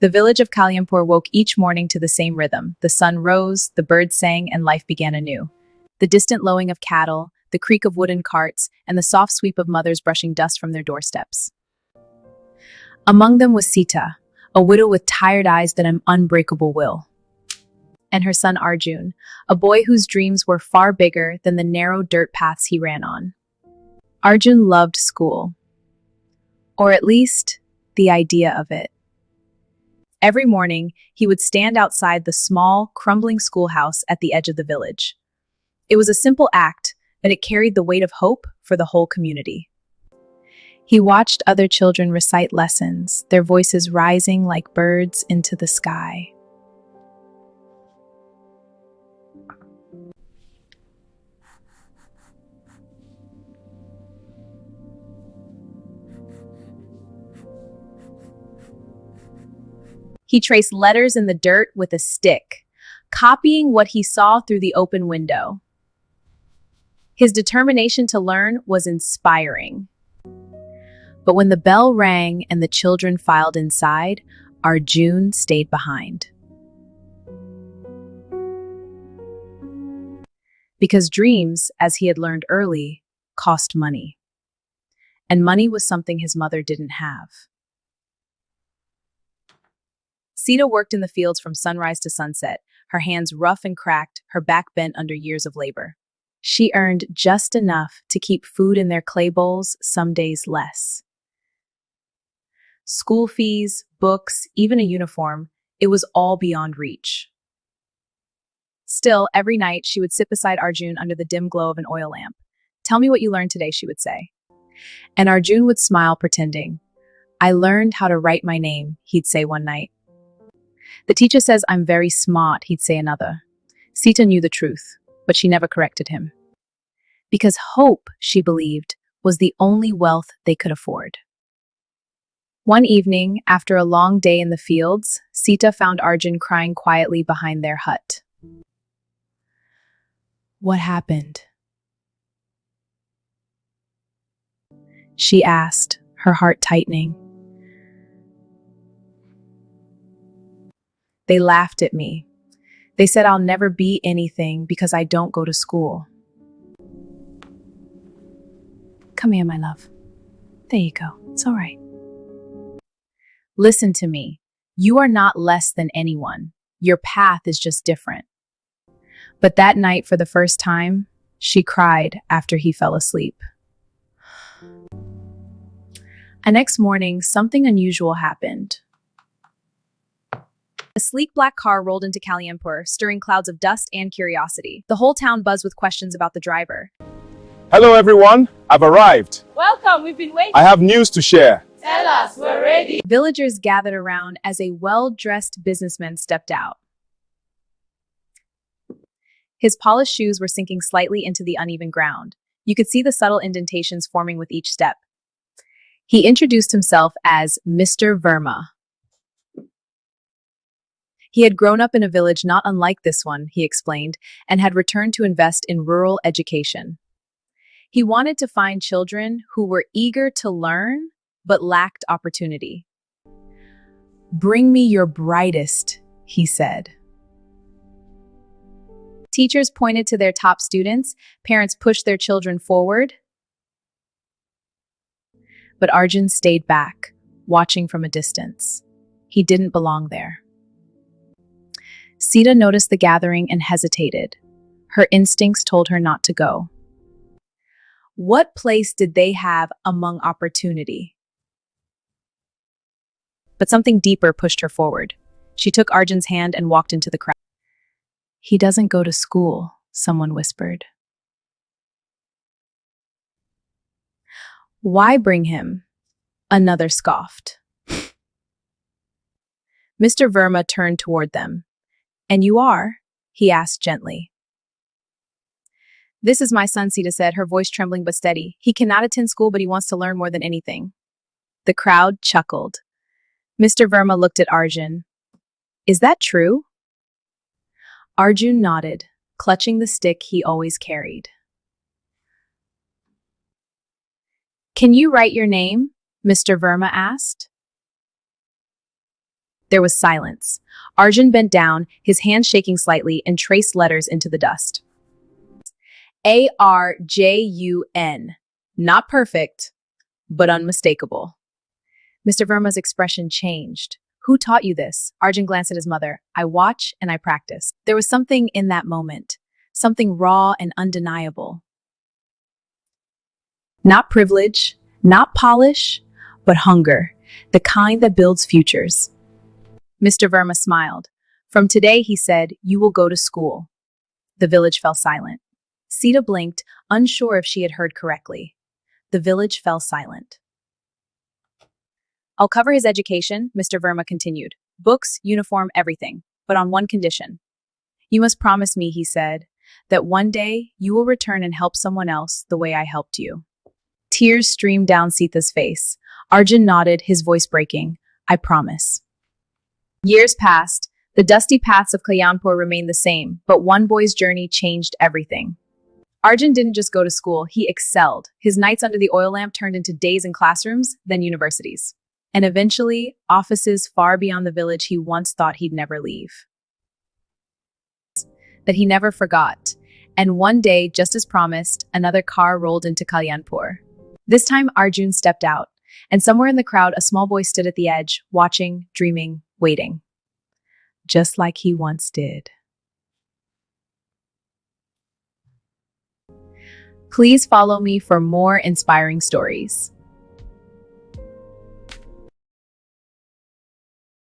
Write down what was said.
The village of Kalyampur woke each morning to the same rhythm. The sun rose, the birds sang, and life began anew. The distant lowing of cattle, the creak of wooden carts, and the soft sweep of mothers brushing dust from their doorsteps. Among them was Sita, a widow with tired eyes and an unbreakable will. And her son Arjun, a boy whose dreams were far bigger than the narrow dirt paths he ran on. Arjun loved school, or at least the idea of it. Every morning, he would stand outside the small, crumbling schoolhouse at the edge of the village. It was a simple act, but it carried the weight of hope for the whole community. He watched other children recite lessons, their voices rising like birds into the sky. He traced letters in the dirt with a stick, copying what he saw through the open window. His determination to learn was inspiring. But when the bell rang and the children filed inside, Arjun stayed behind. Because dreams, as he had learned early, cost money. And money was something his mother didn't have. Sita worked in the fields from sunrise to sunset, her hands rough and cracked, her back bent under years of labor. She earned just enough to keep food in their clay bowls, some days less. School fees, books, even a uniform, it was all beyond reach. Still, every night she would sit beside Arjun under the dim glow of an oil lamp. "Tell me what you learned today," she would say. And Arjun would smile, pretending. "I learned how to write my name," he'd say one night. "The teacher says I'm very smart," he'd say another. Sita knew the truth, but she never corrected him. Because hope, she believed, was the only wealth they could afford. One evening, after a long day in the fields, Sita found Arjun crying quietly behind their hut. "What happened?" she asked, her heart tightening. "They laughed at me. They said I'll never be anything because I don't go to school." "Come here, my love. There you go. It's all right. Listen to me. You are not less than anyone. Your path is just different." But that night, for the first time, she cried after he fell asleep. The next morning, something unusual happened. A sleek black car rolled into Kalyampur, stirring clouds of dust and curiosity. The whole town buzzed with questions about the driver. Hello everyone, I've arrived. Welcome, we've been waiting. I have news to share. Tell us, we're ready. Villagers gathered around as a well-dressed businessman stepped out. His polished shoes were sinking slightly into the uneven ground. You could see the subtle indentations forming with each step. He introduced himself as Mr. Verma. He had grown up in a village not unlike this one, he explained, and had returned to invest in rural education. He wanted to find children who were eager to learn but lacked opportunity. "Bring me your brightest," he said. Teachers pointed to their top students, parents pushed their children forward. But Arjun stayed back, watching from a distance. He didn't belong there. Sita noticed the gathering and hesitated. Her instincts told her not to go. What place did they have among opportunity? But something deeper pushed her forward. She took Arjun's hand and walked into the crowd. "He doesn't go to school," someone whispered. "Why bring him?" Another scoffed. Mr. Verma turned toward them. "And you are?" he asked gently. "This is my son," Sita said, her voice trembling but steady. "He cannot attend school, but he wants to learn more than anything." The crowd chuckled. Mr. Verma looked at Arjun. "Is that true?" Arjun nodded, clutching the stick he always carried. "Can you write your name?" Mr. Verma asked. There was silence. Arjun bent down, his hand shaking slightly, and traced letters into the dust. Arjun. Not perfect, but unmistakable. Mr. Verma's expression changed. Who taught you this? Arjun glanced at his mother. I watch and I practice. There was something in that moment, something raw and undeniable. Not privilege, not polish, but hunger, the kind that builds futures. Mr. Verma smiled. From today, he said, you will go to school. The village fell silent. Sita blinked, unsure if she had heard correctly. The village fell silent. I'll cover his education, Mr. Verma continued. Books, uniform, everything, but on one condition. You must promise me, he said, that one day you will return and help someone else the way I helped you. Tears streamed down Sita's face. Arjun nodded, his voice breaking. I promise. Years passed. The dusty paths of Kalyanpur remained the same, but one boy's journey changed everything. Arjun didn't just go to school, he excelled. His nights under the oil lamp turned into days in classrooms, then universities. And eventually, offices far beyond the village he once thought he'd never leave. That he never forgot. And one day, just as promised, another car rolled into Kalyanpur. This time, Arjun stepped out, and somewhere in the crowd, a small boy stood at the edge, watching, dreaming, waiting. Just like he once did. Please follow me for more inspiring stories.